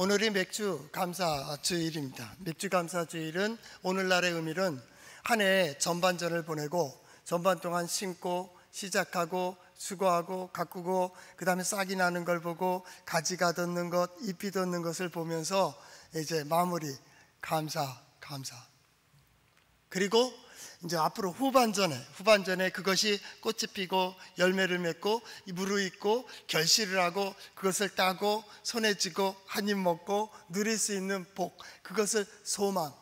오늘이 맥주 감사 주일입니다. 맥주 감사 주일은 오늘날의 의미는 한 해 전반전을 보내고 전반 동안 심고 시작하고 수고하고 가꾸고 그 다음에 싹이 나는 걸 보고 가지가 돋는 것, 잎이 돋는 것을 보면서 이제 마무리 감사. 그리고 이제 앞으로 후반전에 그것이 꽃이 피고 열매를 맺고 무르익고 결실을 하고 그것을 따고 손에 쥐고 한 입 먹고 누릴 수 있는 복, 그것을 소망.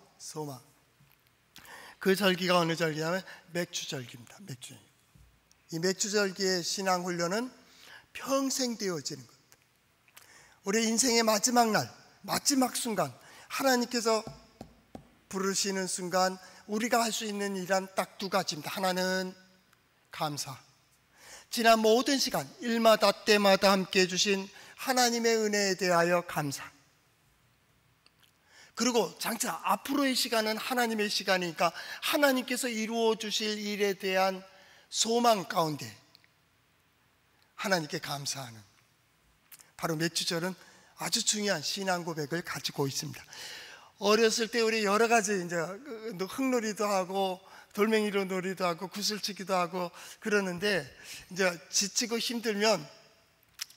그 절기가 어느 절기냐면 맥주절기입니다. 이 맥주절기의 신앙 훈련은 평생 되어지는 겁니다. 우리 인생의 마지막 날, 마지막 순간, 하나님께서 부르시는 순간 우리가 할 수 있는 일은 딱 두 가지입니다. 하나는 감사. 지난 모든 시간, 일마다 때마다 함께 해주신 하나님의 은혜에 대하여 감사. 그리고 장차 앞으로의 시간은 하나님의 시간이니까 하나님께서 이루어 주실 일에 대한 소망 가운데 하나님께 감사하는, 바로 맥주절은 아주 중요한 신앙 고백을 가지고 있습니다. 어렸을 때 우리 여러 가지 이제 흙놀이도 하고 돌멩이로 놀이도 하고 구슬치기도 하고 그러는데, 이제 지치고 힘들면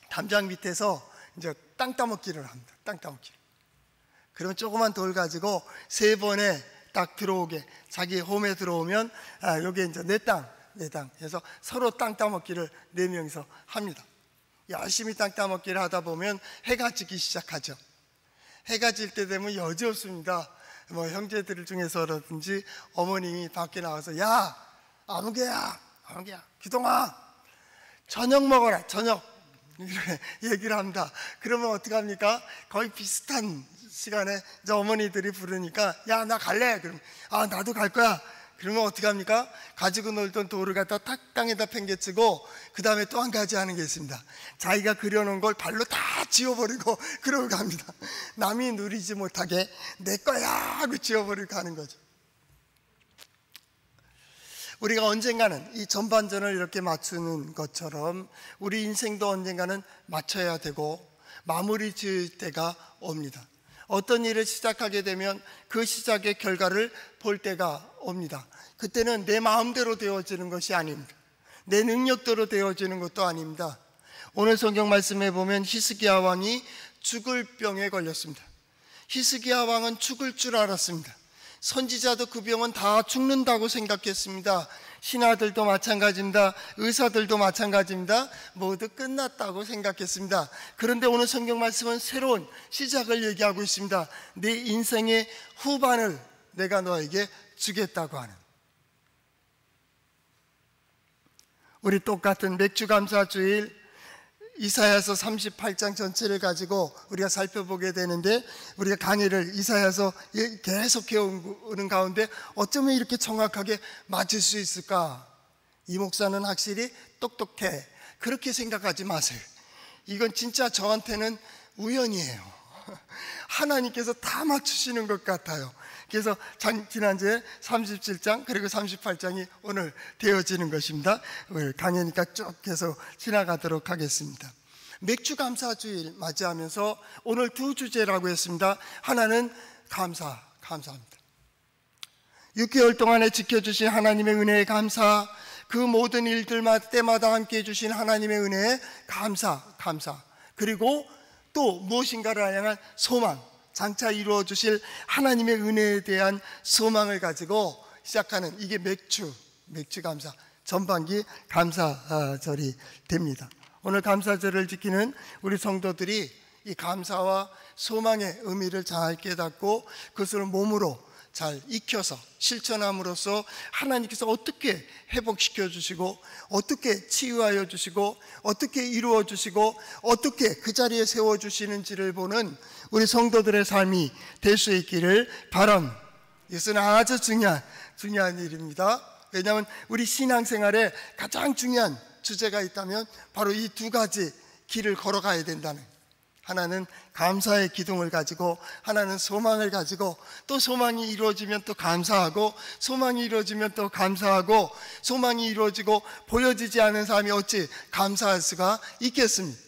담장 밑에서 이제 땅 따먹기를 합니다. 땅 따먹기. 그러면 조그만 돌 가지고 3번에 딱 들어오게, 자기 홈에 들어오면 여기 이제 내 땅 해서 서로 땅 따먹기를 4명이서 합니다. 열심히 땅 따먹기를 하다 보면 해가 지기 시작하죠. 해가 질 때 되면 여지없습니다. 형제들 중에서라든지 어머님이 밖에 나와서 야, 아무개야, 기동아, 저녁 먹어라, 저녁, 이렇게 얘기를 합니다. 그러면 어떻게 합니까? 거의 비슷한 시간에 이제 어머니들이 부르니까 야, 나 갈래. 그러면 나도 갈 거야. 그러면 어떻게 합니까? 가지고 놀던 돌을 갖다 탁 땅에다 팽개치고 그 다음에 또 한 가지 하는 게 있습니다. 자기가 그려놓은 걸 발로 다 지워버리고 그러고 갑니다. 남이 누리지 못하게 내 거야 하고 지워버리고 가는 거죠. 우리가 언젠가는 이 전반전을 이렇게 맞추는 것처럼 우리 인생도 언젠가는 맞춰야 되고 마무리 지을 때가 옵니다. 어떤 일을 시작하게 되면 그 시작의 결과를 볼 때가 옵니다. 그때는 내 마음대로 되어지는 것이 아닙니다. 내 능력대로 되어지는 것도 아닙니다. 오늘 성경 말씀에 보면 히스기야 왕이 죽을 병에 걸렸습니다. 히스기야 왕은 죽을 줄 알았습니다. 선지자도 그 병은 다 죽는다고 생각했습니다. 신하들도 마찬가지입니다. 의사들도 마찬가지입니다. 모두 끝났다고 생각했습니다. 그런데 오늘 성경 말씀은 새로운 시작을 얘기하고 있습니다. 네 인생의 후반을 내가 너에게 주겠다고 하는, 우리 똑같은 맥주감사주일 이사야서 38장 전체를 가지고 우리가 살펴보게 되는데, 우리가 강의를 이사야서 계속 해오는 가운데 어쩌면 이렇게 정확하게 맞을 수 있을까? 이 목사는 확실히 똑똑해, 그렇게 생각하지 마세요. 이건 진짜 저한테는 우연이에요. 하나님께서 다 맞추시는 것 같아요. 그래서 지난주에 37장 그리고 38장이 오늘 되어지는 것입니다. 강의니까 쭉 계속 지나가도록 하겠습니다. 맥주감사주일 맞이하면서 오늘 두 주제라고 했습니다. 하나는 감사합니다. 6개월 동안에 지켜주신 하나님의 은혜에 감사, 그 모든 일들마다 때마다 함께해 주신 하나님의 은혜에 감사. 그리고 또 무엇인가를 향한 소망, 장차 이루어 주실 하나님의 은혜에 대한 소망을 가지고 시작하는, 이게 맥주감사 전반기 감사절이 됩니다. 오늘 감사절을 지키는 우리 성도들이 이 감사와 소망의 의미를 잘 깨닫고 그것을 몸으로 잘 익혀서 실천함으로써 하나님께서 어떻게 회복시켜 주시고 어떻게 치유하여 주시고 어떻게 이루어 주시고 어떻게 그 자리에 세워 주시는지를 보는 우리 성도들의 삶이 될 수 있기를 바랍니다. 이것은 아주 중요한 일입니다. 왜냐하면 우리 신앙생활에 가장 중요한 주제가 있다면 바로 이 두 가지 길을 걸어가야 된다는, 하나는 감사의 기둥을 가지고, 하나는 소망을 가지고, 또 소망이 이루어지면 또 감사하고, 소망이 이루어지면 또 감사하고, 소망이 이루어지고 보여지지 않은 삶이 어찌 감사할 수가 있겠습니까?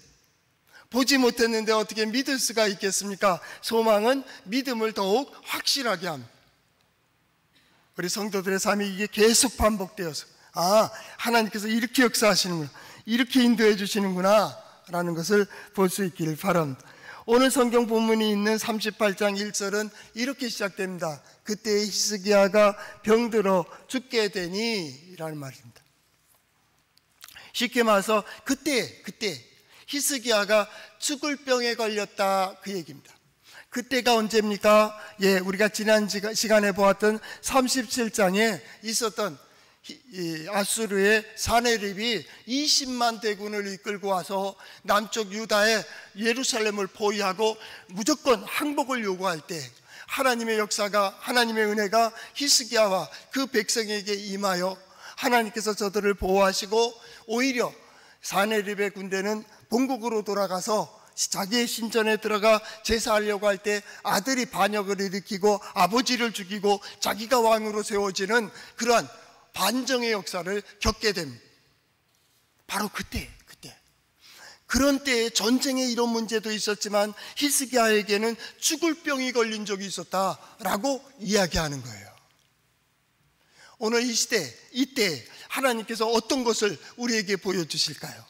보지 못했는데 어떻게 믿을 수가 있겠습니까? 소망은 믿음을 더욱 확실하게 합니다. 우리 성도들의 삶이 이게 계속 반복되어서 하나님께서 이렇게 역사하시는구나, 이렇게 인도해 주시는구나 라는 것을 볼 수 있기를 바랍니다. 오늘 성경 본문이 있는 38장 1절은 이렇게 시작됩니다. 그때 히스기야가 병들어 죽게 되니 라는 말입니다. 쉽게 말해서 그때 히스기야가 죽을 병에 걸렸다, 그 얘기입니다. 그때가 언제입니까? 우리가 지난 시간에 보았던 37장에 있었던 아수르의 사네립이 20만 대군을 이끌고 와서 남쪽 유다의 예루살렘을 포위하고 무조건 항복을 요구할 때 하나님의 역사가, 하나님의 은혜가 히스기야와 그 백성에게 임하여 하나님께서 저들을 보호하시고, 오히려 사네립의 군대는 본국으로 돌아가서 자기의 신전에 들어가 제사하려고 할 때 아들이 반역을 일으키고 아버지를 죽이고 자기가 왕으로 세워지는 그러한 반정의 역사를 겪게 됩니다. 바로 그때 그런 때에 전쟁에 이런 문제도 있었지만 히스기야에게는 죽을 병이 걸린 적이 있었다라고 이야기하는 거예요. 오늘 이 시대, 이때 하나님께서 어떤 것을 우리에게 보여주실까요?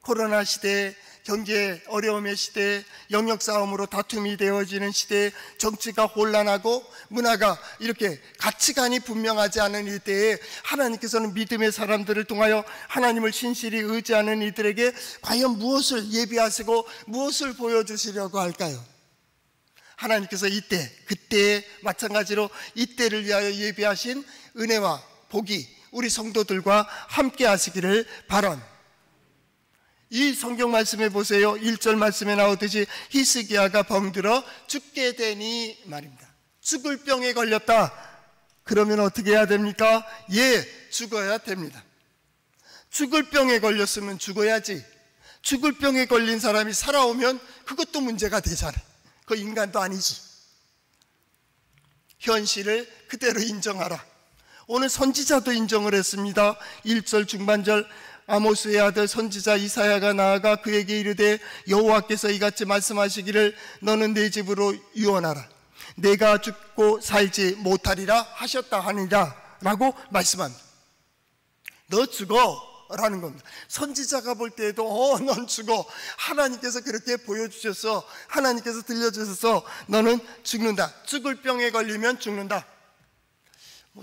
코로나 시대, 경제 어려움의 시대, 영역 싸움으로 다툼이 되어지는 시대, 정치가 혼란하고 문화가 이렇게 가치관이 분명하지 않은 이때에 하나님께서는 믿음의 사람들을 통하여 하나님을 신실히 의지하는 이들에게 과연 무엇을 예비하시고 무엇을 보여주시려고 할까요? 하나님께서 그때에 마찬가지로 이때를 위하여 예비하신 은혜와 복이 우리 성도들과 함께 하시기를 바랍니다. 이 성경 말씀에 보세요. 1절 말씀에 나오듯이 히스기야가 병들어 죽게 되니 말입니다. 죽을 병에 걸렸다. 그러면 어떻게 해야 됩니까? 죽어야 됩니다. 죽을 병에 걸렸으면 죽어야지. 죽을 병에 걸린 사람이 살아오면 그것도 문제가 되잖아요. 그 인간도 아니지. 현실을 그대로 인정하라. 오늘 선지자도 인정을 했습니다. 1절 중반절, 아모스의 아들 선지자 이사야가 나아가 그에게 이르되 여호와께서 이같이 말씀하시기를 너는 내 집으로 유언하라. 내가 죽고 살지 못하리라 하셨다 하니라 라고 말씀합니다. 너 죽어 라는 겁니다. 선지자가 볼 때에도 넌 죽어. 하나님께서 그렇게 보여주셔서, 하나님께서 들려주셔서 너는 죽는다. 죽을 병에 걸리면 죽는다.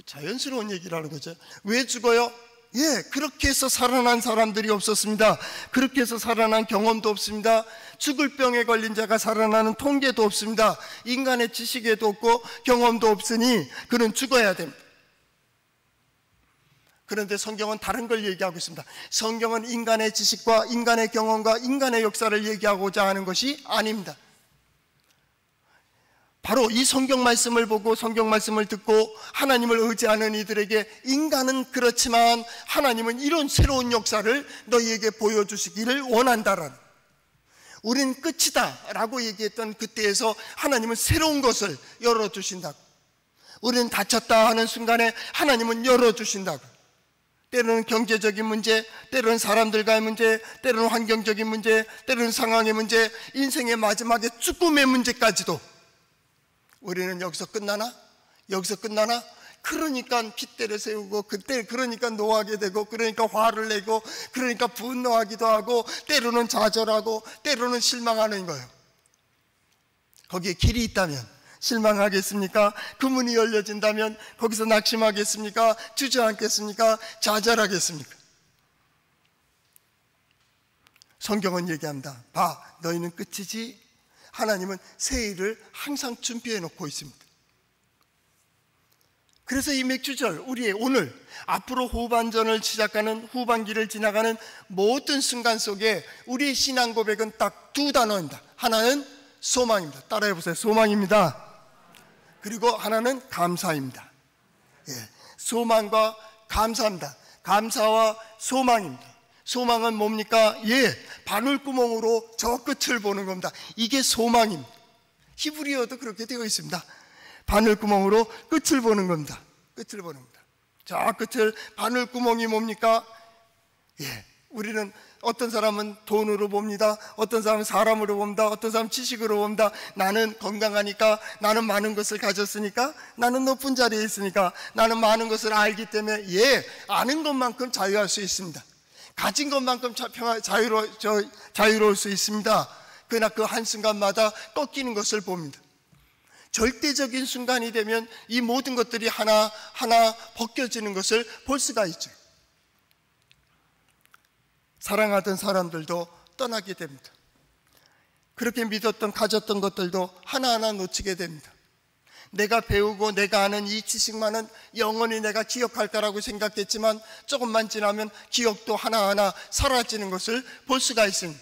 자연스러운 얘기라는 거죠. 왜 죽어요? 그렇게 해서 살아난 사람들이 없었습니다. 그렇게 해서 살아난 경험도 없습니다. 죽을 병에 걸린 자가 살아나는 통계도 없습니다. 인간의 지식에도 없고 경험도 없으니 그는 죽어야 됩니다. 그런데 성경은 다른 걸 얘기하고 있습니다. 성경은 인간의 지식과 인간의 경험과 인간의 역사를 얘기하고자 하는 것이 아닙니다. 바로 이 성경 말씀을 보고 성경 말씀을 듣고 하나님을 의지하는 이들에게 인간은 그렇지만 하나님은 이런 새로운 역사를 너희에게 보여주시기를 원한다라는, 우린 끝이다 라고 얘기했던 그때에서 하나님은 새로운 것을 열어주신다고, 우리는 닫혔다 하는 순간에 하나님은 열어주신다고. 때로는 경제적인 문제, 때로는 사람들과의 문제, 때로는 환경적인 문제, 때로는 상황의 문제, 인생의 마지막에 죽음의 문제까지도 우리는 여기서 끝나나? 그러니까 핏대를 세우고, 그때 그러니까 노하게 되고, 그러니까 화를 내고, 그러니까 분노하기도 하고, 때로는 좌절하고, 때로는 실망하는 거예요. 거기에 길이 있다면 실망하겠습니까? 그 문이 열려진다면 거기서 낙심하겠습니까? 주저앉겠습니까? 좌절하겠습니까? 성경은 얘기합니다. 봐, 너희는 끝이지. 하나님은 새 일을 항상 준비해 놓고 있습니다. 그래서 이 맥주절, 우리의 오늘 앞으로 후반전을 시작하는, 후반기를 지나가는 모든 순간 속에 우리의 신앙 고백은 딱 두 단어입니다. 하나는 소망입니다. 따라해 보세요. 소망입니다. 그리고 하나는 감사입니다. 소망과 감사입니다. 감사와 소망입니다. 소망은 뭡니까? 바늘구멍으로 저 끝을 보는 겁니다. 이게 소망입니다. 히브리어도 그렇게 되어 있습니다. 바늘구멍으로 끝을 보는 겁니다. 끝을 보는 겁니다. 저 끝을, 바늘구멍이 뭡니까? 우리는 어떤 사람은 돈으로 봅니다. 어떤 사람은 사람으로 봅니다. 어떤 사람은 지식으로 봅니다. 나는 건강하니까, 나는 많은 것을 가졌으니까, 나는 높은 자리에 있으니까, 나는 많은 것을 알기 때문에, 아는 것만큼 자유할 수 있습니다. 가진 것만큼 자유로울 수 있습니다. 그러나 그 한순간마다 꺾이는 것을 봅니다. 절대적인 순간이 되면 이 모든 것들이 하나하나 벗겨지는 것을 볼 수가 있죠. 사랑하던 사람들도 떠나게 됩니다. 그렇게 믿었던, 가졌던 것들도 하나하나 놓치게 됩니다. 내가 배우고 내가 아는 이 지식만은 영원히 내가 기억할 거라고 생각했지만 조금만 지나면 기억도 하나하나 사라지는 것을 볼 수가 있습니다.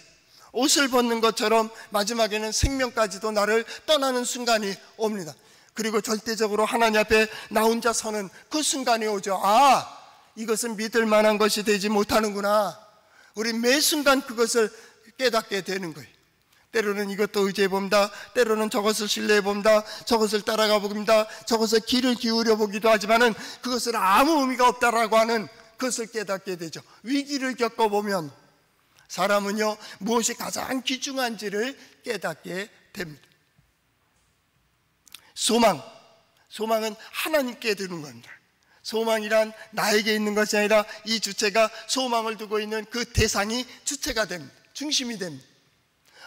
옷을 벗는 것처럼 마지막에는 생명까지도 나를 떠나는 순간이 옵니다. 그리고 절대적으로 하나님 앞에 나 혼자 서는 그 순간이 오죠. 이것은 믿을 만한 것이 되지 못하는구나. 우리 매 순간 그것을 깨닫게 되는 거예요. 때로는 이것도 의지해 봅니다. 때로는 저것을 신뢰해 봅니다. 저것을 따라가 봅니다. 저것을 귀를 기울여 보기도 하지만은 그것은 아무 의미가 없다라고 하는 그것을 깨닫게 되죠. 위기를 겪어보면 사람은요, 무엇이 가장 귀중한지를 깨닫게 됩니다. 소망은 하나님께 드는 겁니다. 소망이란 나에게 있는 것이 아니라 이 주체가 소망을 두고 있는 그 대상이 주체가 됩니다. 중심이 됩니다.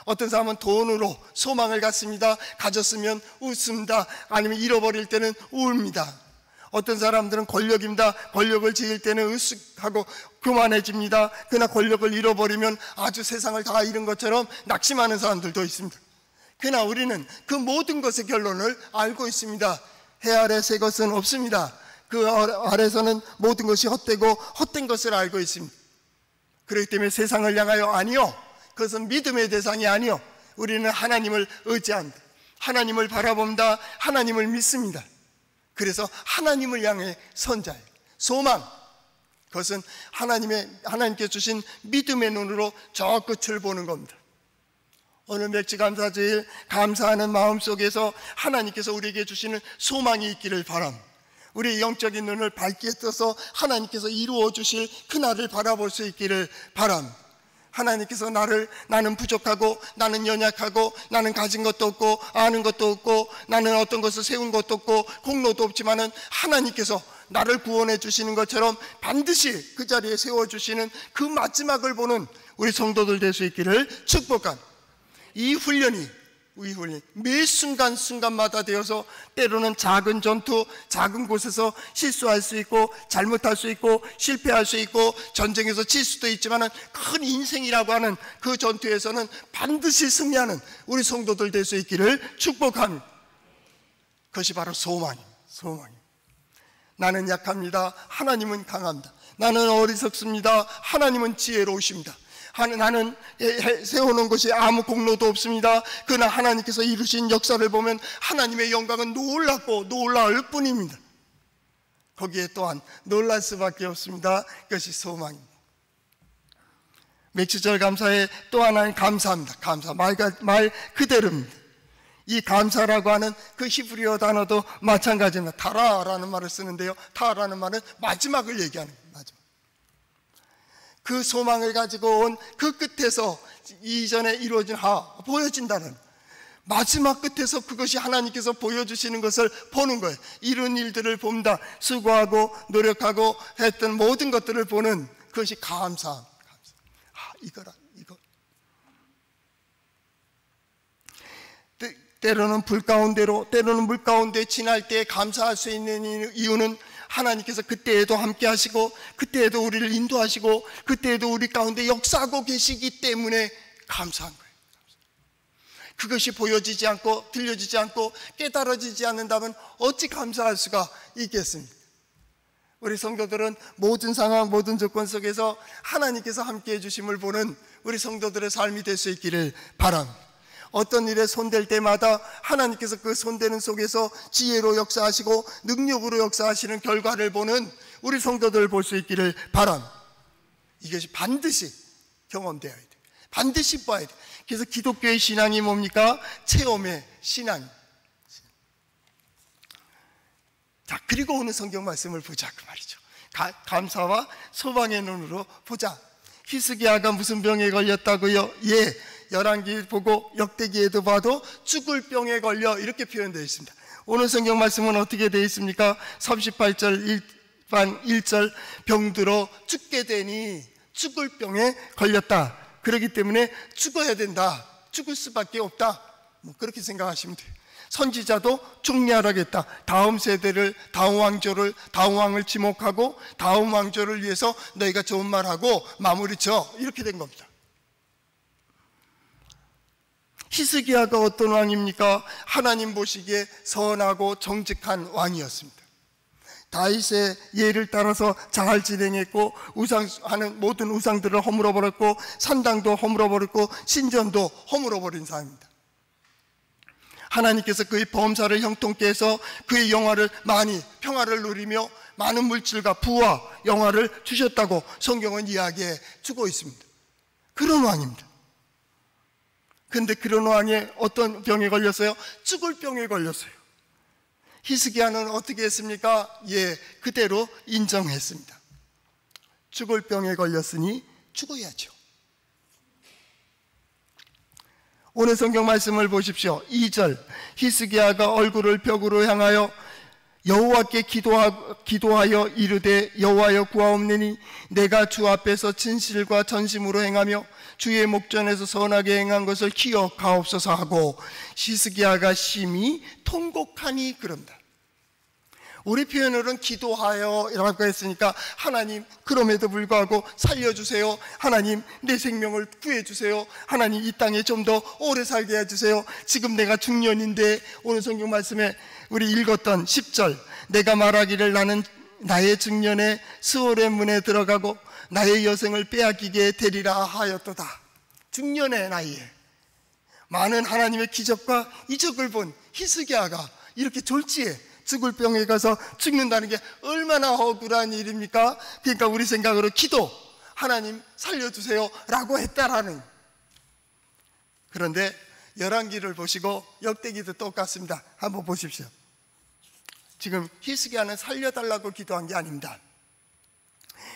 어떤 사람은 돈으로 소망을 갖습니다. 가졌으면 웃습니다. 아니면 잃어버릴 때는 웁니다. 어떤 사람들은 권력입니다. 권력을 지을 때는 으쓱하고 교만해집니다. 그러나 권력을 잃어버리면 아주 세상을 다 잃은 것처럼 낙심하는 사람들도 있습니다. 그러나 우리는 그 모든 것의 결론을 알고 있습니다. 해 아래 새 것은 없습니다. 그 아래서는 모든 것이 헛되고 헛된 것을 알고 있습니다. 그렇기 때문에 세상을 향하여 아니요, 그것은 믿음의 대상이 아니요, 우리는 하나님을 의지합니다. 하나님을 바라봅니다. 하나님을 믿습니다. 그래서 하나님을 향해 선 자예요. 소망, 그것은 하나님께 주신 믿음의 눈으로 저 끝을 보는 겁니다. 오늘 맥주감사주일 감사하는 마음 속에서 하나님께서 우리에게 주시는 소망이 있기를 바랍니다. 우리의 영적인 눈을 밝게 떠서 하나님께서 이루어 주실 그날을 바라볼 수 있기를 바랍니다. 하나님께서 나는 부족하고, 나는 연약하고, 나는 가진 것도 없고, 아는 것도 없고, 나는 어떤 것을 세운 것도 없고, 공로도 없지만은 하나님께서 나를 구원해 주시는 것처럼 반드시 그 자리에 세워주시는 그 마지막을 보는 우리 성도들 될 수 있기를 축복합니다. 이 훈련이 매 순간마다 되어서 때로는 작은 전투, 작은 곳에서 실수할 수 있고, 잘못할 수 있고, 실패할 수 있고, 전쟁에서 질 수도 있지만 큰 인생이라고 하는 그 전투에서는 반드시 승리하는 우리 성도들 될 수 있기를 축복합니다. 그것이 바로 소망입니다. 나는 약합니다. 하나님은 강합니다. 나는 어리석습니다. 하나님은 지혜로우십니다. 나는 세워놓은 것이 아무 공로도 없습니다. 그러나 하나님께서 이루신 역사를 보면 하나님의 영광은 놀랍고 놀라울 뿐입니다. 거기에 또한 놀랄 수밖에 없습니다. 그것이 소망입니다. 맥주절 감사에 또 하나는 감사합니다. 감사, 말 그대로입니다. 이 감사라고 하는 그 히브리어 단어도 마찬가지입니다. 타라라는 말을 쓰는데요, 타라는 말은 마지막을 얘기하는 거예요. 그 소망을 가지고 온 그 끝에서 이전에 이루어진 보여진다는 마지막 끝에서 그것이 하나님께서 보여주시는 것을 보는 거예요. 이런 일들을 봅니다. 수고하고 노력하고 했던 모든 것들을 보는 그것이 감사. 이거 때로는 불 가운데로, 때로는 물 가운데 지날 때 감사할 수 있는 이유는 하나님께서 그때에도 함께 하시고, 그때에도 우리를 인도하시고, 그때에도 우리 가운데 역사하고 계시기 때문에 감사한 거예요. 그것이 보여지지 않고 들려지지 않고 깨달아지지 않는다면 어찌 감사할 수가 있겠습니까? 우리 성도들은 모든 상황, 모든 조건 속에서 하나님께서 함께 해주심을 보는 우리 성도들의 삶이 될 수 있기를 바랍니다. 어떤 일에 손댈 때마다 하나님께서 그 손대는 속에서 지혜로 역사하시고 능력으로 역사하시는 결과를 보는 우리 성도들을 볼 수 있기를 바랍니다. 이것이 반드시 경험되어야 돼요. 반드시 봐야 돼요. 그래서 기독교의 신앙이 뭡니까? 체험의 신앙. 자, 그리고 오늘 성경 말씀을 보자 그 말이죠. 감사와 소망의 눈으로 보자. 히스기야가 무슨 병에 걸렸다고요? 예, 열왕기 보고 역대기에도 봐도 죽을 병에 걸려 이렇게 표현되어 있습니다. 오늘 성경 말씀은 어떻게 되어 있습니까? 38절 1절 병들어 죽게 되니 죽을 병에 걸렸다. 그렇기 때문에 죽어야 된다. 죽을 수밖에 없다. 뭐 그렇게 생각하시면 돼요. 선지자도 종려하라겠다. 다음 세대를, 다음 왕을 지목하고 다음 왕조를 위해서 너희가 좋은 말하고 마무리 쳐. 이렇게 된 겁니다. 히스기야가 어떤 왕입니까? 하나님 보시기에 선하고 정직한 왕이었습니다. 다윗의 예를 따라서 잘 진행했고 우상하는 모든 우상들을 허물어버렸고 산당도 허물어버렸고 신전도 허물어버린 사람입니다. 하나님께서 그의 범사를 형통케 해서 그의 평화를 누리며 많은 물질과 부와 영화를 주셨다고 성경은 이야기해 주고 있습니다. 그런 왕입니다. 근데 그런 왕이 어떤 병에 걸렸어요? 죽을 병에 걸렸어요. 히스기야는 어떻게 했습니까? 예, 그대로 인정했습니다. 죽을 병에 걸렸으니 죽어야죠. 오늘 성경 말씀을 보십시오. 2절 히스기야가 얼굴을 벽으로 향하여 여호와께 기도하여 이르되 여호와여 구하옵나니 내가 주 앞에서 진실과 전심으로 행하며 주의 목전에서 선하게 행한 것을 기억하옵소서 하고 히스기야가 심히 통곡하니 그런다. 우리 표현으로는 기도하여 라고 했으니까 하나님 그럼에도 불구하고 살려주세요. 하나님 내 생명을 구해주세요. 하나님 이 땅에 좀 더 오래 살게 해주세요. 지금 내가 중년인데 오늘 성경 말씀에 우리 읽었던 10절 내가 말하기를 나는 나의 중년에 스올의 문에 들어가고 나의 여생을 빼앗기게 되리라 하였도다. 중년의 나이에 많은 하나님의 기적과 이적을 본 히스기야가 이렇게 졸지에 죽을 병에 가서 죽는다는 게 얼마나 억울한 일입니까? 그러니까 우리 생각으로 기도, 하나님 살려주세요 라고 했다라는. 그런데 열왕기를 보시고 역대기도 똑같습니다. 한번 보십시오. 지금 히스기야는 살려달라고 기도한 게 아닙니다.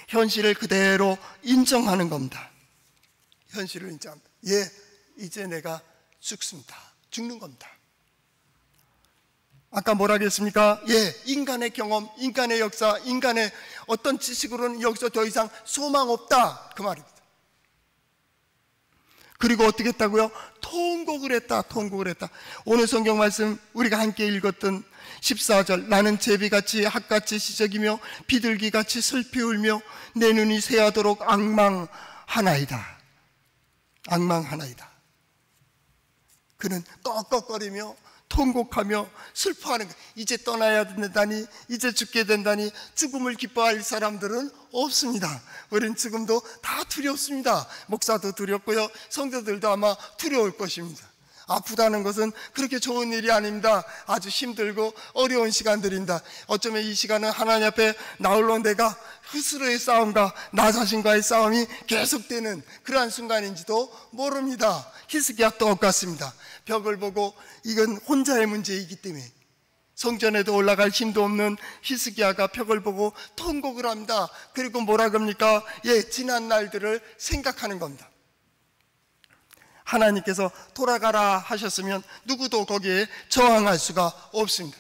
현실을 그대로 인정하는 겁니다. 현실을 인정합니다. 예, 이제 내가 죽는 겁니다. 아까 뭐라 그랬습니까? 예, 인간의 경험, 인간의 역사, 인간의 어떤 지식으로는 여기서 더 이상 소망 없다 그 말입니다. 그리고 어떻게 했다고요? 통곡을 했다. 오늘 성경 말씀 우리가 함께 읽었던 14절 나는 제비같이 핫같이 시적이며 비둘기같이 슬피 울며 내 눈이 새하도록 앙망하나이다. 그는 꺽꺽거리며 통곡하며 슬퍼하는 거예요. 이제 떠나야 된다니, 이제 죽게 된다니. 죽음을 기뻐할 사람들은 없습니다. 우린 지금도 다 두렵습니다. 목사도 두렵고요, 성도들도 아마 두려울 것입니다. 아프다는 것은 그렇게 좋은 일이 아닙니다. 아주 힘들고 어려운 시간들입니다. 어쩌면 이 시간은 하나님 앞에 나홀로 내가 스스로의 싸움과 나 자신과의 싸움이 계속되는 그러한 순간인지도 모릅니다. 히스기야 똑같습니다. 벽을 보고 이건 혼자의 문제이기 때문에 성전에도 올라갈 힘도 없는 히스기야가 벽을 보고 통곡을 합니다. 그리고 뭐라 그럽니까? 예, 지난 날들을 생각하는 겁니다. 하나님께서 돌아가라 하셨으면 누구도 거기에 저항할 수가 없습니다.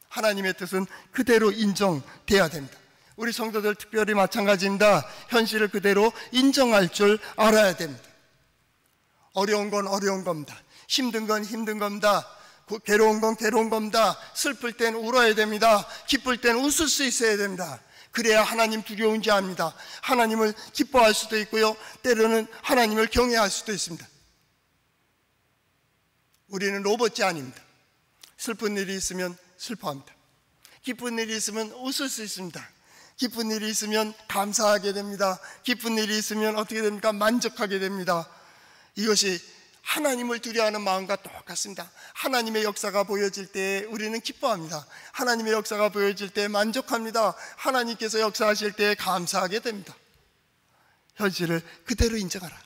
하나님의 뜻은 그대로 인정돼야 됩니다. 우리 성도들 특별히 마찬가지입니다. 현실을 그대로 인정할 줄 알아야 됩니다. 어려운 건 어려운 겁니다. 힘든 건 힘든 겁니다. 괴로운 건 괴로운 겁니다. 슬플 땐 울어야 됩니다. 기쁠 땐 웃을 수 있어야 됩니다. 그래야 하나님 두려운지 압니다. 하나님을 기뻐할 수도 있고요, 때로는 하나님을 경외할 수도 있습니다. 우리는 로봇이 아닙니다. 슬픈 일이 있으면 슬퍼합니다. 기쁜 일이 있으면 웃을 수 있습니다. 기쁜 일이 있으면 감사하게 됩니다. 기쁜 일이 있으면 어떻게 됩니까? 만족하게 됩니다. 이것이 하나님을 두려워하는 마음과 똑같습니다. 하나님의 역사가 보여질 때 우리는 기뻐합니다. 하나님의 역사가 보여질 때 만족합니다. 하나님께서 역사하실 때 감사하게 됩니다. 현실을 그대로 인정하라.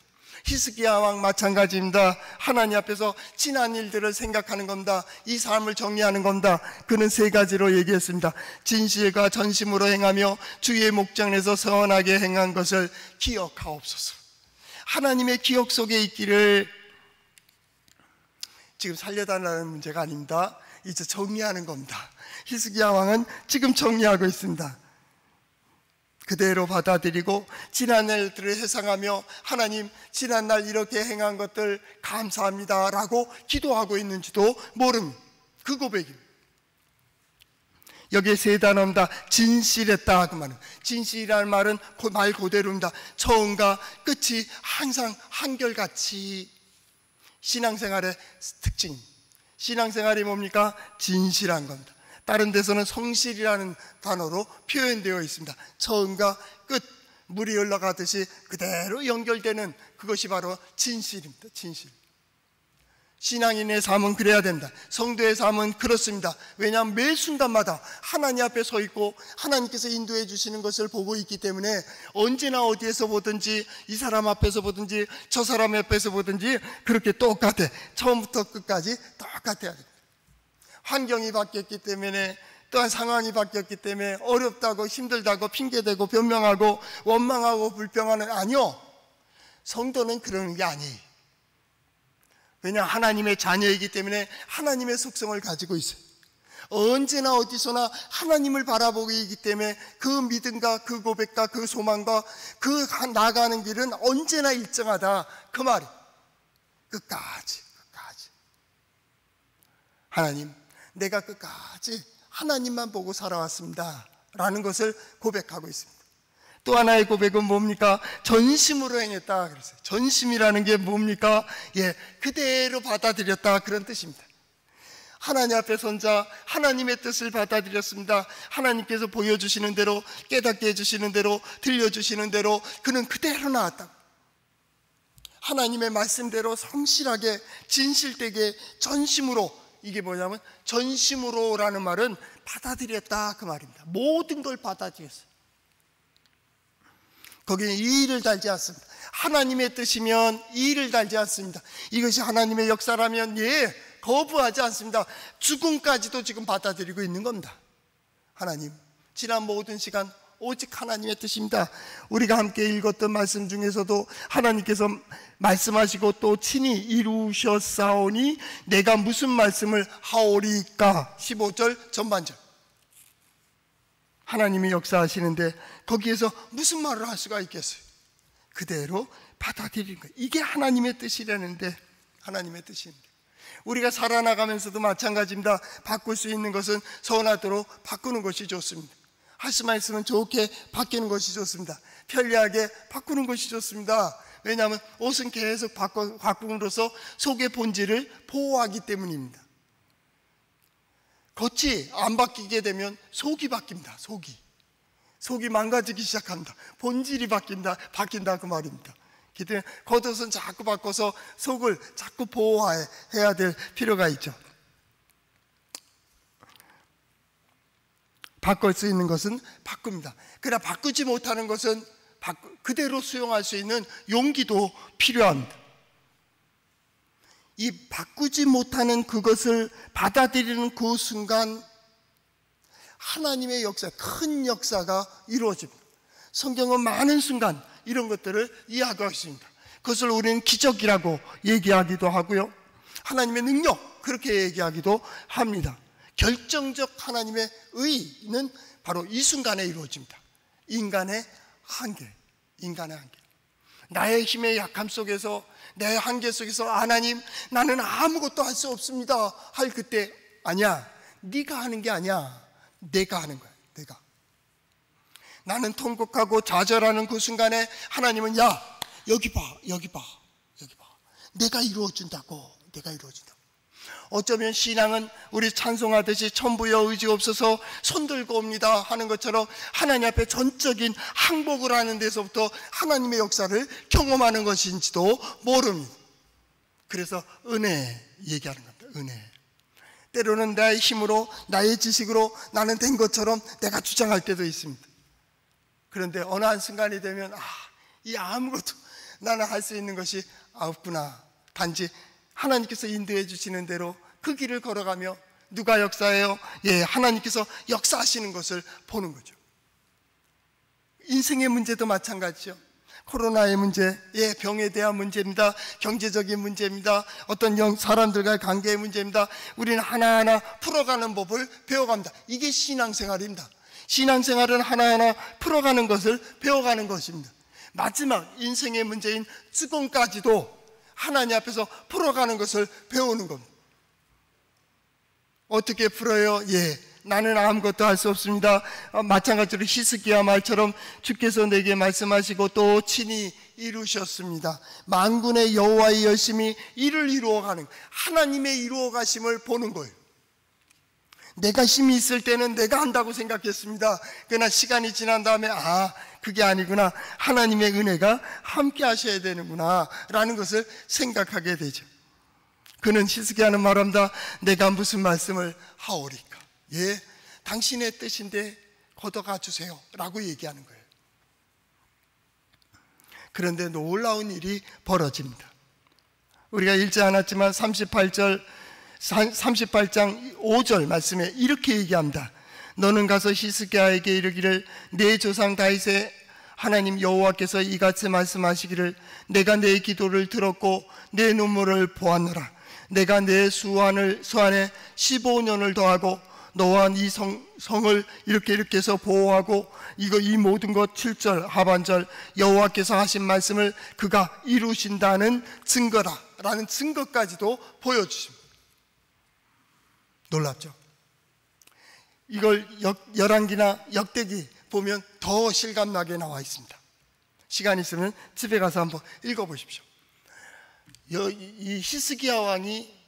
히스기야 왕 마찬가지입니다. 하나님 앞에서 지난 일들을 생각하는 겁니다. 이 삶을 정리하는 겁니다. 그는 세 가지로 얘기했습니다. 진실과 전심으로 행하며 주의 목전에서 선하게 행한 것을 기억하옵소서. 하나님의 기억 속에 있기를 지금 살려달라는 문제가 아닙니다. 이제 정리하는 겁니다. 히스기야 왕은 지금 정리하고 있습니다. 그대로 받아들이고 지난 일들을 회상하며 하나님 지난날 이렇게 행한 것들 감사합니다 라고 기도하고 있는지도 모릅니다. 그 고백입니다. 여기에 세 단어입니다. 진실했다 그 말은. 진실이라는 말은 말 그대로입니다. 처음과 끝이 항상 한결같이 신앙생활의 특징. 신앙생활이 뭡니까? 진실한 겁니다. 다른 데서는 성실이라는 단어로 표현되어 있습니다. 처음과 끝, 물이 흘러가듯이 그대로 연결되는 그것이 바로 진실입니다. 진실. 신앙인의 삶은 그래야 된다. 성도의 삶은 그렇습니다. 왜냐하면 매 순간마다 하나님 앞에 서 있고 하나님께서 인도해 주시는 것을 보고 있기 때문에 언제나 어디에서 보든지 이 사람 앞에서 보든지 저 사람 앞에서 보든지 그렇게 똑같아. 처음부터 끝까지 똑같아야 됩니다. 환경이 바뀌었기 때문에 또한 상황이 바뀌었기 때문에 어렵다고 힘들다고 핑계대고 변명하고 원망하고 불평하는 아니요. 성도는 그러는 게 아니에요. 왜냐 하나님의 자녀이기 때문에 하나님의 속성을 가지고 있어요. 언제나 어디서나 하나님을 바라보고 있기 때문에 그 믿음과 그 고백과 그 소망과 그 나가는 길은 언제나 일정하다 그 말이. 끝까지 하나님 내가 끝까지 하나님만 보고 살아왔습니다 라는 것을 고백하고 있습니다. 또 하나의 고백은 뭡니까? 전심으로 행했다 그랬어요. 전심이라는 게 뭡니까? 그대로 받아들였다 그런 뜻입니다. 하나님 앞에 선자 하나님의 뜻을 받아들였습니다. 하나님께서 보여주시는 대로 깨닫게 해주시는 대로 들려주시는 대로 그는 그대로 나왔다. 하나님의 말씀대로 성실하게 진실되게 전심으로, 이게 뭐냐면 전심으로라는 말은 받아들였다 그 말입니다. 모든 걸 받아들였어요. 거기에 이의를 달지 않습니다. 하나님의 뜻이면 이의를 달지 않습니다. 이것이 하나님의 역사라면 거부하지 않습니다. 죽음까지도 지금 받아들이고 있는 겁니다. 하나님, 지난 모든 시간 오직 하나님의 뜻입니다. 우리가 함께 읽었던 말씀 중에서도 하나님께서 말씀하시고 또 친히 이루셨사오니 내가 무슨 말씀을 하오리까? 15절 전반절. 하나님이 역사하시는데 거기에서 무슨 말을 할 수가 있겠어요? 그대로 받아들이는 거예요. 이게 하나님의 뜻이라는데, 하나님의 뜻인데 우리가 살아나가면서도 마찬가지입니다. 바꿀 수 있는 것은 선하도록 바꾸는 것이 좋습니다. 할 수만 있으면 좋게 바뀌는 것이 좋습니다. 편리하게 바꾸는 것이 좋습니다. 왜냐하면 옷은 계속 바꿈으로써 속의 본질을 보호하기 때문입니다. 겉이 안 바뀌게 되면 속이 바뀝니다. 속이 망가지기 시작합니다. 본질이 바뀐다 그 말입니다. 그렇기 때문에 겉옷은 자꾸 바꿔서 속을 자꾸 보호해야 될 필요가 있죠. 바꿀 수 있는 것은 바꿉니다. 그러나 바꾸지 못하는 것은 그대로 수용할 수 있는 용기도 필요합니다. 이 바꾸지 못하는 그것을 받아들이는 그 순간 하나님의 역사, 큰 역사가 이루어집니다. 성경은 많은 순간 이런 것들을 이야기하고 있습니다. 그것을 우리는 기적이라고 얘기하기도 하고요, 하나님의 능력 그렇게 얘기하기도 합니다. 결정적 하나님의 의는 바로 이 순간에 이루어집니다. 인간의 한계. 나의 힘의 약함 속에서, 내 한계 속에서 하나님 나는 아무것도 할 수 없습니다 할 그때, 아니야, 네가 하는 게 아니야, 내가 하는 거야. 나는 통곡하고 좌절하는 그 순간에 하나님은 여기 봐 내가 이루어준다고. 어쩌면 신앙은 우리 찬송하듯이 천부여 의지 없어서 손들고 옵니다 하는 것처럼 하나님 앞에 전적인 항복을 하는 데서부터 하나님의 역사를 경험하는 것인지도 모릅니다. 그래서 은혜 얘기하는 겁니다. 은혜. 때로는 나의 힘으로, 나의 지식으로 나는 된 것처럼 내가 주장할 때도 있습니다. 그런데 어느 한순간이 되면 이 아무것도 나는 할 수 있는 것이 없구나. 단지 하나님께서 인도해 주시는 대로 그 길을 걸어가며 누가 역사해요? 예, 하나님께서 역사하시는 것을 보는 거죠. 인생의 문제도 마찬가지죠. 코로나의 문제, 예, 병에 대한 문제입니다. 경제적인 문제입니다. 어떤 사람들과의 관계의 문제입니다. 우리는 하나하나 풀어가는 법을 배워갑니다. 이게 신앙생활입니다. 신앙생활은 하나하나 풀어가는 것을 배워가는 것입니다. 마지막 인생의 문제인 죽음까지도 하나님 앞에서 풀어가는 것을 배우는 겁니다. 어떻게 풀어요? 예, 나는 아무것도 할 수 없습니다. 마찬가지로 히스기야 말처럼 주께서 내게 말씀하시고 또 친히 이루셨습니다. 만군의 여호와의 열심히 일을 이루어가는, 하나님의 이루어가심을 보는 거예요. 내가 힘이 있을 때는 내가 한다고 생각했습니다. 그러나 시간이 지난 다음에 그게 아니구나, 하나님의 은혜가 함께 하셔야 되는구나 라는 것을 생각하게 되죠. 그는 히스기야는 말합니다. 내가 무슨 말씀을 하오리까? 예, 당신의 뜻인데 걷어가 주세요 라고 얘기하는 거예요. 그런데 놀라운 일이 벌어집니다. 우리가 읽지 않았지만 38장 5절 말씀에 이렇게 얘기합니다. 너는 가서 히스기야에게 이르기를 내 조상 다윗의 하나님 여호와께서 이같이 말씀하시기를 내가 내 기도를 들었고 내 눈물을 보았노라. 내가 내 수완에 15년을 더하고 너와 이 성을 이렇게 해서 보호하고 이 모든 것 7절 하반절 여호와께서 하신 말씀을 그가 이루신다는 증거라 라는 증거까지도 보여주십니다. 놀랍죠? 이걸 열왕기나 역대기 보면 더 실감나게 나와 있습니다. 시간 있으면 집에 가서 한번 읽어보십시오. 이 히스기야 왕이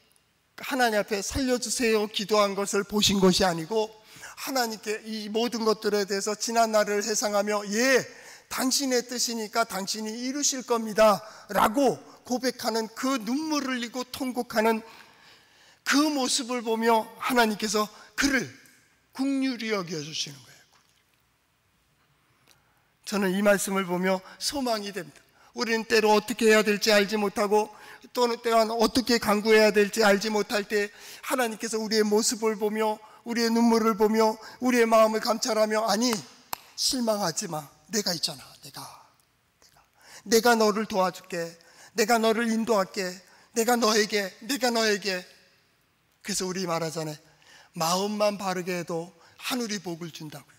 하나님 앞에 살려주세요 기도한 것을 보신 것이 아니고 하나님께 이 모든 것들에 대해서 지난 날을 회상하며 예, 당신의 뜻이니까 당신이 이루실 겁니다 라고 고백하는 그 눈물을 흘리고 통곡하는 그 모습을 보며 하나님께서 그를 긍휼히 여겨주시는 거예요. 저는 이 말씀을 보며 소망이 됩니다. 우리는 때로 어떻게 해야 될지 알지 못하고 또는 때로는 어떻게 간구해야 될지 알지 못할 때 하나님께서 우리의 모습을 보며 우리의 눈물을 보며 우리의 마음을 감찰하며 아니 실망하지 마, 내가 있잖아, 내가 너를 도와줄게, 내가 너를 인도할게, 내가 너에게. 그래서 우리 말하잖아요. 마음만 바르게 해도 하늘이 복을 준다고요.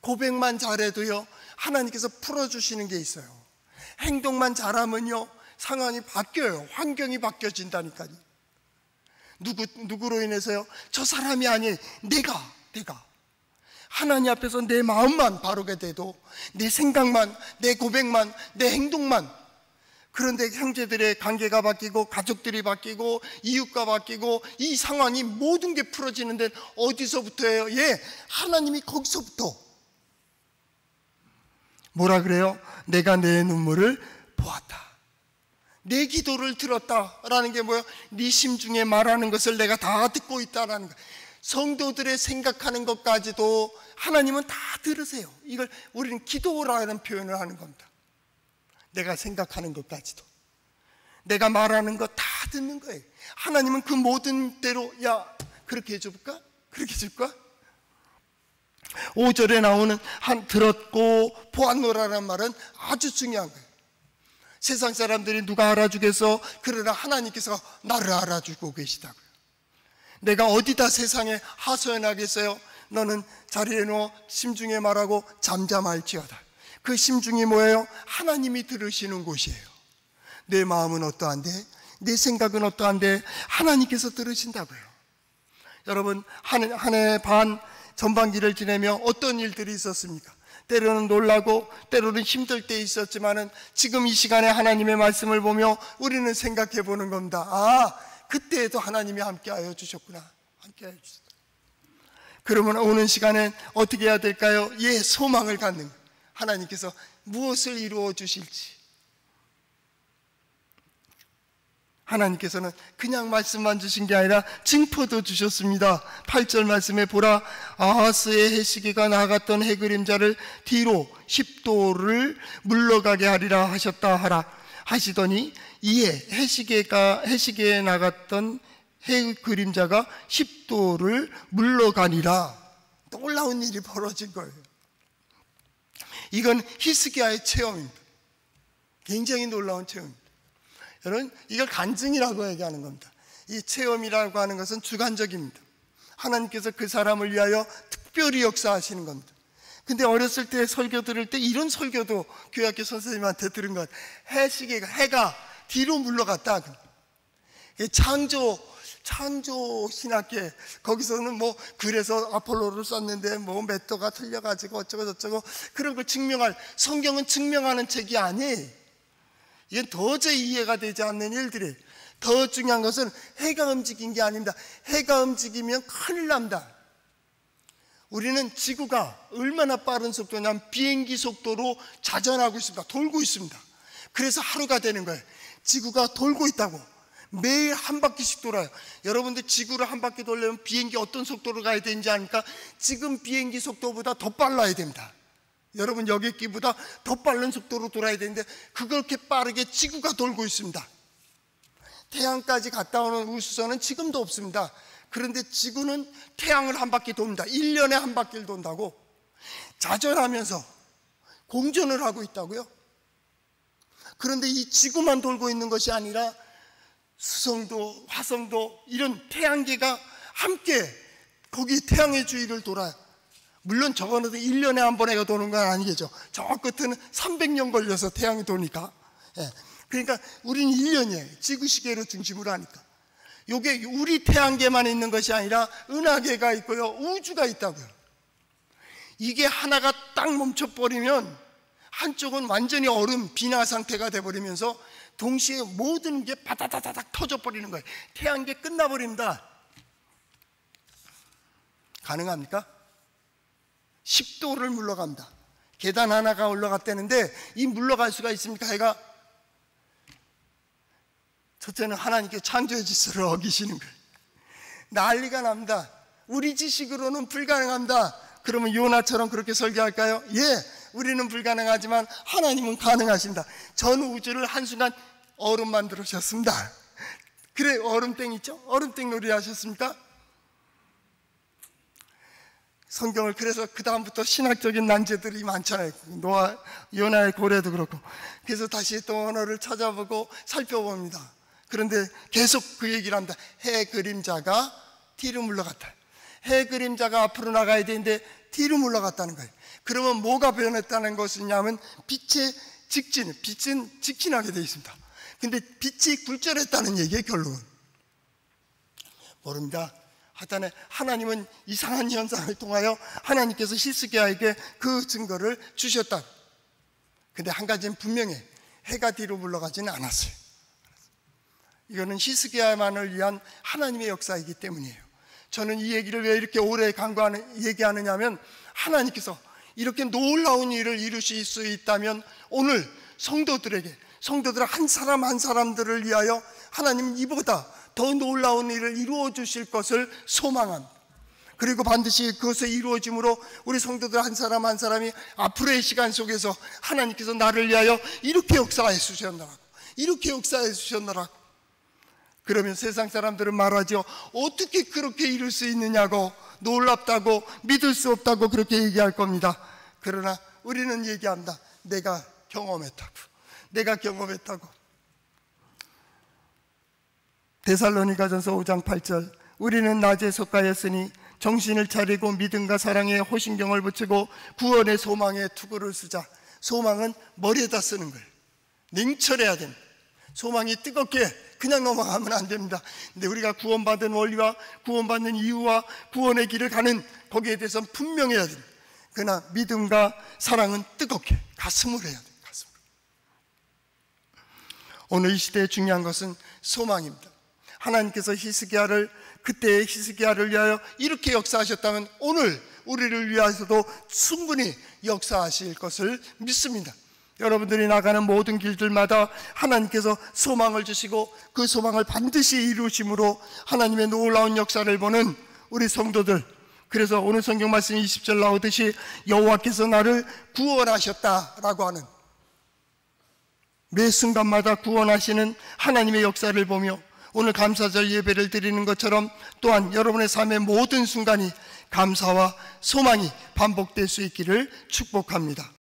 고백만 잘해도요 하나님께서 풀어주시는 게 있어요. 행동만 잘하면요 상황이 바뀌어요. 환경이 바뀌어진다니까요. 누구로 인해서요? 저 사람이 아니에요. 내가 하나님 앞에서 내 마음만 바르게 돼도 내 생각만, 내 고백만, 내 행동만, 그런데 형제들의 관계가 바뀌고 가족들이 바뀌고 이웃과 바뀌고 이 상황이 모든 게 풀어지는 데는 어디서부터예요? 예, 하나님이 거기서부터. 뭐라 그래요? 내가 내 눈물을 보았다, 내 기도를 들었다라는 게 뭐예요? 네 심중에 말하는 것을 내가 다 듣고 있다라는 거. 성도들의 생각하는 것까지도 하나님은 다 들으세요. 이걸 우리는 기도라는 표현을 하는 겁니다. 내가 생각하는 것까지도, 내가 말하는 것 다 듣는 거예요. 하나님은 그 모든 대로 야 그렇게 해줄까? 그렇게 해줄까? 5절에 나오는 들었고 보았노라는 말은 아주 중요한 거예요. 세상 사람들이 누가 알아주겠어? 그러나 하나님께서 나를 알아주고 계시다고요. 내가 어디다 세상에 하소연하겠어요? 너는 자리에 누워 심중에 말하고 잠잠할지어다. 그 심중이 뭐예요? 하나님이 들으시는 곳이에요. 내 마음은 어떠한데? 내 생각은 어떠한데? 하나님께서 들으신다고요. 여러분, 한 해 반 전반기를 지내며 어떤 일들이 있었습니까? 때로는 놀라고 때로는 힘들 때 있었지만은 지금 이 시간에 하나님의 말씀을 보며 우리는 생각해 보는 겁니다. 그때에도 하나님이 함께하여 주셨구나. 함께하여 주셨다. 그러면 오는 시간엔 어떻게 해야 될까요? 예, 소망을 갖는 거예요. 하나님께서 무엇을 이루어 주실지. 하나님께서는 그냥 말씀만 주신 게 아니라 징표도 주셨습니다. 8절 말씀에 보라, 아하스의 해시기가 나갔던 해그림자를 뒤로 10도를 물러가게 하리라 하셨다 하라. 하시더니 이에 해시계에 나갔던 해 그림자가 10도를 물러가니라. 놀라운 일이 벌어진 거예요. 이건 히스기야의 체험입니다. 굉장히 놀라운 체험입니다. 여러분, 이걸 간증이라고 얘기하는 겁니다. 이 체험이라고 하는 것은 주관적입니다. 하나님께서 그 사람을 위하여 특별히 역사하시는 겁니다. 근데 어렸을 때 설교 들을 때 이런 설교도 교회학교 선생님한테 들은 것 같아요. 해가 뒤로 물러갔다. 창조 신학계, 거기서는 뭐 그래서 아폴로를 썼는데 뭐 몇 도가 틀려가지고 어쩌고 저쩌고 그런 걸 증명할, 성경은 증명하는 책이 아니에요. 이건 도저히 이해가 되지 않는 일들이에요. 더 중요한 것은 해가 움직인 게 아닙니다. 해가 움직이면 큰일 납니다. 우리는 지구가 얼마나 빠른 속도냐면 비행기 속도로 자전하고 있습니다. 돌고 있습니다. 그래서 하루가 되는 거예요. 지구가 돌고 있다고. 매일 한 바퀴씩 돌아요. 여러분들 지구를 한 바퀴 돌려면 비행기 어떤 속도로 가야 되는지 아니까 지금 비행기 속도보다 더 빨라야 됩니다. 여러분 여객기보다 더 빠른 속도로 돌아야 되는데 그렇게 빠르게 지구가 돌고 있습니다. 태양까지 갔다 오는 우주선은 지금도 없습니다. 그런데 지구는 태양을 한 바퀴 돕니다. 1년에 한 바퀴를 돈다고. 자전하면서 공전을 하고 있다고요. 그런데 이 지구만 돌고 있는 것이 아니라 수성도, 화성도 이런 태양계가 함께 거기 태양의 주위를 돌아요. 물론 저거는 1년에 한 번에 도는 건 아니겠죠. 저 끝에는 300년 걸려서 태양이 도니까. 그러니까 우리는 1년이에요. 지구시계로 중심으로 하니까. 이게 우리 태양계만 있는 것이 아니라 은하계가 있고요, 우주가 있다고요. 이게 하나가 딱 멈춰버리면 한쪽은 완전히 얼음 빈화 상태가 돼버리면서 동시에 모든 게 바다다다닥 터져버리는 거예요. 태양계 끝나버립니다. 가능합니까? 10도를 물러갑니다. 계단 하나가 올라갔다는데 이 물러갈 수가 있습니까? 해가? 첫째는 하나님께 창조의 질서를 어기시는 거예요. 난리가 납니다. 우리 지식으로는 불가능합니다. 그러면 요나처럼 그렇게 설교할까요? 예, 우리는 불가능하지만 하나님은 가능하신다. 전 우주를 한순간 얼음 만들으셨습니다. 그래, 얼음땡 있죠? 얼음땡 놀이 하셨습니까? 성경을 그래서 그 다음부터 신학적인 난제들이 많잖아요. 요나의 고래도 그렇고. 그래서 다시 또 언어를 찾아보고 살펴봅니다. 그런데 계속 그 얘기를 합니다. 해 그림자가 뒤로 물러갔다. 해 그림자가 앞으로 나가야 되는데 뒤로 물러갔다는 거예요. 그러면 뭐가 변했다는 것이냐면 빛은 직진하게 되어 있습니다. 근데 빛이 굴절했다는 얘기예요. 결론은 모릅니다. 하여튼 하나님은 이상한 현상을 통하여 하나님께서 히스기야에게 그 증거를 주셨다. 근데 한 가지는 분명해. 해가 뒤로 물러가지는 않았어요. 이거는 히스기야만을 위한 하나님의 역사이기 때문이에요. 저는 이 얘기를 왜 이렇게 오래 얘기하느냐 하면 하나님께서 이렇게 놀라운 일을 이루실 수 있다면 오늘 성도들 한 사람 한 사람들을 위하여 하나님 이보다 더 놀라운 일을 이루어 주실 것을 소망합니다. 그리고 반드시 그것을 이루어짐으로 우리 성도들 한 사람 한 사람이 앞으로의 시간 속에서 하나님께서 나를 위하여 이렇게 역사해 주셨노라고, 이렇게 역사해 주셨노라고. 그러면 세상 사람들은 말하죠. 어떻게 그렇게 이룰 수 있느냐고, 놀랍다고, 믿을 수 없다고 그렇게 얘기할 겁니다. 그러나 우리는 얘기합니다. 내가 경험했다고. 데살로니가전서 5장 8절, 우리는 낮에 속가였으니 정신을 차리고 믿음과 사랑에 호신경을 붙이고 구원의 소망에 투구를 쓰자. 소망은 머리에다 쓰는 거예요. 냉철해야 됩니다. 소망이 뜨겁게 그냥 넘어가면 안 됩니다. 근데 우리가 구원받은 원리와 구원받는 이유와 구원의 길을 가는 거기에 대해서는 분명해야 됩니다. 그러나 믿음과 사랑은 뜨겁게 가슴으로 해야 됩니다. 가슴으로. 오늘 이 시대에 중요한 것은 소망입니다. 하나님께서 그때의 히스기야를 위하여 이렇게 역사하셨다면 오늘 우리를 위해서도 충분히 역사하실 것을 믿습니다. 여러분들이 나가는 모든 길들마다 하나님께서 소망을 주시고 그 소망을 반드시 이루심으로 하나님의 놀라운 역사를 보는 우리 성도들, 그래서 오늘 성경 말씀 20절 나오듯이 여호와께서 나를 구원하셨다라고 하는 매 순간마다 구원하시는 하나님의 역사를 보며 오늘 감사절 예배를 드리는 것처럼 또한 여러분의 삶의 모든 순간이 감사와 소망이 반복될 수 있기를 축복합니다.